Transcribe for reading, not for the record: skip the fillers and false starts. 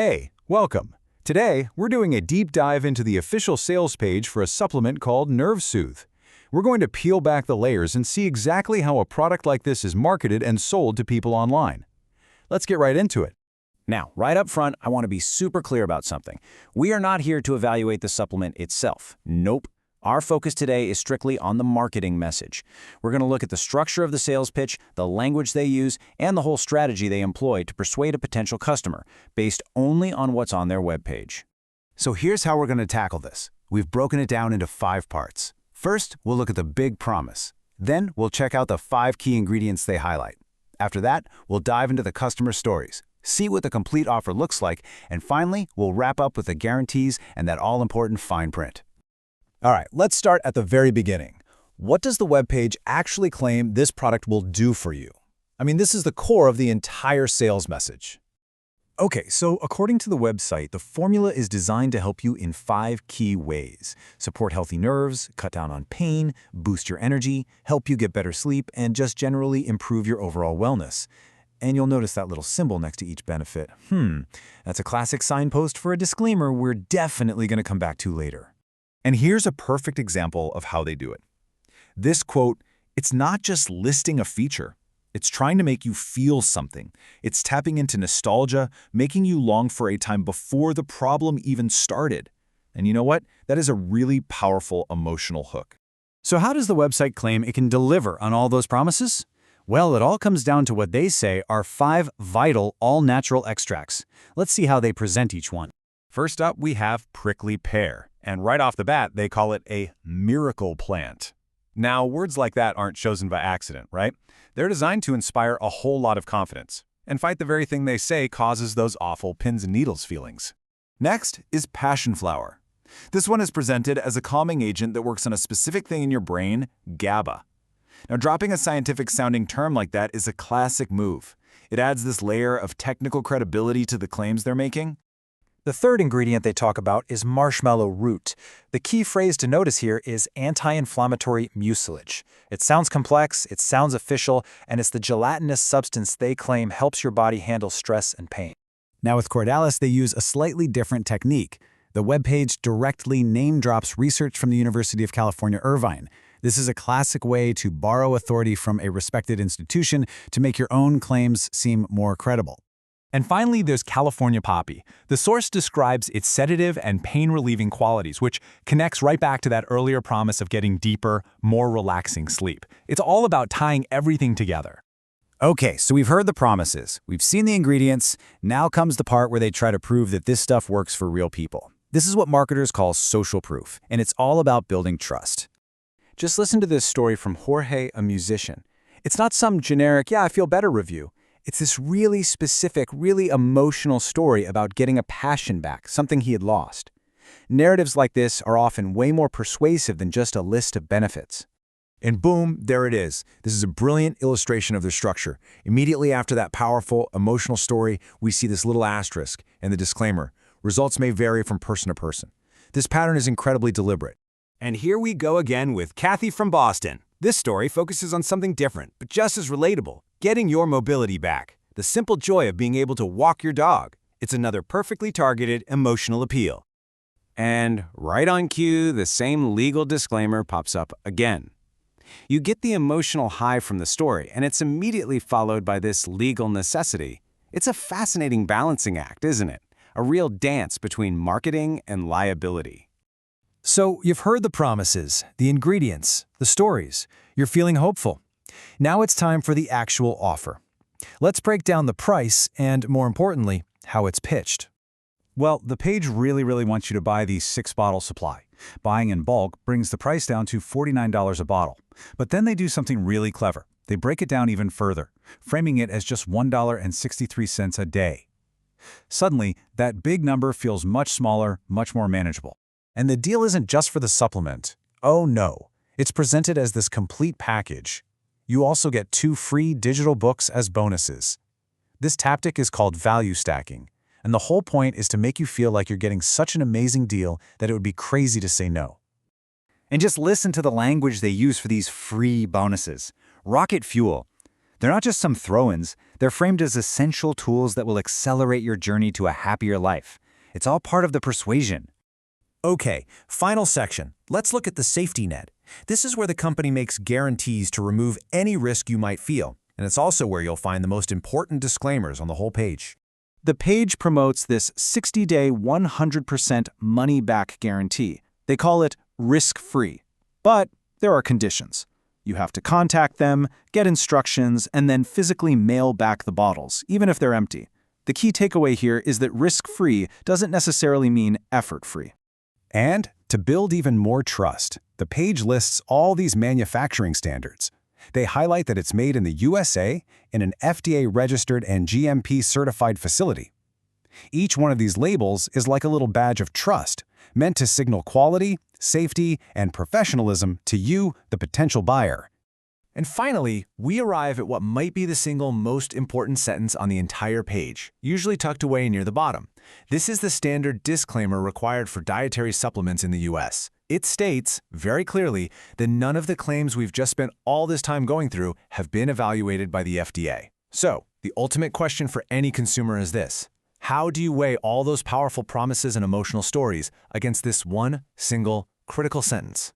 Hey, welcome. Today, we're doing a deep dive into the official sales page for a supplement called Nerve Soothe. We're going to peel back the layers and see exactly how a product like this is marketed and sold to people online. Let's get right into it. Now, right up front, I want to be super clear about something. We are not here to evaluate the supplement itself. Nope. Our focus today is strictly on the marketing message. We're going to look at the structure of the sales pitch, the language they use, and the whole strategy they employ to persuade a potential customer, based only on what's on their webpage. So here's how we're going to tackle this. We've broken it down into 5 parts. First, we'll look at the big promise. Then, we'll check out the 5 key ingredients they highlight. After that, we'll dive into the customer stories, see what the complete offer looks like, and finally, we'll wrap up with the guarantees and that all-important fine print. All right, let's start at the very beginning. What does the webpage actually claim this product will do for you? I mean, this is the core of the entire sales message. Okay, so according to the website, the formula is designed to help you in 5 key ways: support healthy nerves, cut down on pain, boost your energy, help you get better sleep, and just generally improve your overall wellness. And you'll notice that little symbol next to each benefit. That's a classic signpost for a disclaimer we're definitely going to come back to later. And here's a perfect example of how they do it. This quote, "It's not just listing a feature. It's trying to make you feel something. It's tapping into nostalgia, making you long for a time before the problem even started." And you know what? That is a really powerful emotional hook. So how does the website claim it can deliver on all those promises? Well, it all comes down to what they say are 5 vital, all-natural extracts. Let's see how they present each one. First up, we have Prickly Pear. And right off the bat, they call it a miracle plant. Now, words like that aren't chosen by accident, right? They're designed to inspire a whole lot of confidence and fight the very thing they say causes those awful pins and needles feelings. Next is Passionflower. This one is presented as a calming agent that works on a specific thing in your brain, GABA. Now, dropping a scientific-sounding term like that is a classic move. It adds this layer of technical credibility to the claims they're making. The third ingredient they talk about is marshmallow root. The key phrase to notice here is anti-inflammatory mucilage. It sounds complex, it sounds official, and it's the gelatinous substance they claim helps your body handle stress and pain. Now with Cordalis, they use a slightly different technique. The webpage directly name-drops research from the University of California, Irvine. This is a classic way to borrow authority from a respected institution to make your own claims seem more credible. And finally, there's California Poppy. The source describes its sedative and pain-relieving qualities, which connects right back to that earlier promise of getting deeper, more relaxing sleep. It's all about tying everything together. Okay, so we've heard the promises, we've seen the ingredients, now comes the part where they try to prove that this stuff works for real people. This is what marketers call social proof, and it's all about building trust. Just listen to this story from Jorge, a musician. It's not some generic, "yeah, I feel better" review. It's this really specific, really emotional story about getting a passion back, something he had lost. Narratives like this are often way more persuasive than just a list of benefits. And boom, there it is. This is a brilliant illustration of their structure. Immediately after that powerful, emotional story, we see this little asterisk and the disclaimer. Results may vary from person to person. This pattern is incredibly deliberate. And here we go again with Kathy from Boston. This story focuses on something different, but just as relatable: getting your mobility back. The simple joy of being able to walk your dog. It's another perfectly targeted emotional appeal. And right on cue, the same legal disclaimer pops up again. You get the emotional high from the story, and it's immediately followed by this legal necessity. It's a fascinating balancing act, isn't it? A real dance between marketing and liability. So you've heard the promises, the ingredients, the stories. You're feeling hopeful. Now it's time for the actual offer. Let's break down the price and, more importantly, how it's pitched. Well, the page really wants you to buy the 6-bottle supply. Buying in bulk brings the price down to $49 a bottle. But then they do something really clever. They break it down even further, framing it as just $1.63 a day. Suddenly, that big number feels much smaller, much more manageable. And the deal isn't just for the supplement. Oh no, it's presented as this complete package. You also get 2 free digital books as bonuses. This tactic is called value stacking, and the whole point is to make you feel like you're getting such an amazing deal that it would be crazy to say no. And just listen to the language they use for these free bonuses. Rocket fuel. They're not just some throw-ins, they're framed as essential tools that will accelerate your journey to a happier life. It's all part of the persuasion. Okay, final section. Let's look at the safety net. This is where the company makes guarantees to remove any risk you might feel, and it's also where you'll find the most important disclaimers on the whole page. The page promotes this 60-day 100% money-back guarantee. They call it risk-free. But there are conditions. You have to contact them, get instructions, and then physically mail back the bottles, even if they're empty. The key takeaway here is that risk-free doesn't necessarily mean effort-free. And to build even more trust, the page lists all these manufacturing standards. They highlight that it's made in the USA in an FDA-registered and GMP-certified facility. Each one of these labels is like a little badge of trust, meant to signal quality, safety, and professionalism to you, the potential buyer. And finally, we arrive at what might be the single most important sentence on the entire page, usually tucked away near the bottom. This is the standard disclaimer required for dietary supplements in the US. It states, very clearly, that none of the claims we've just spent all this time going through have been evaluated by the FDA. So, the ultimate question for any consumer is this: how do you weigh all those powerful promises and emotional stories against this one single critical sentence?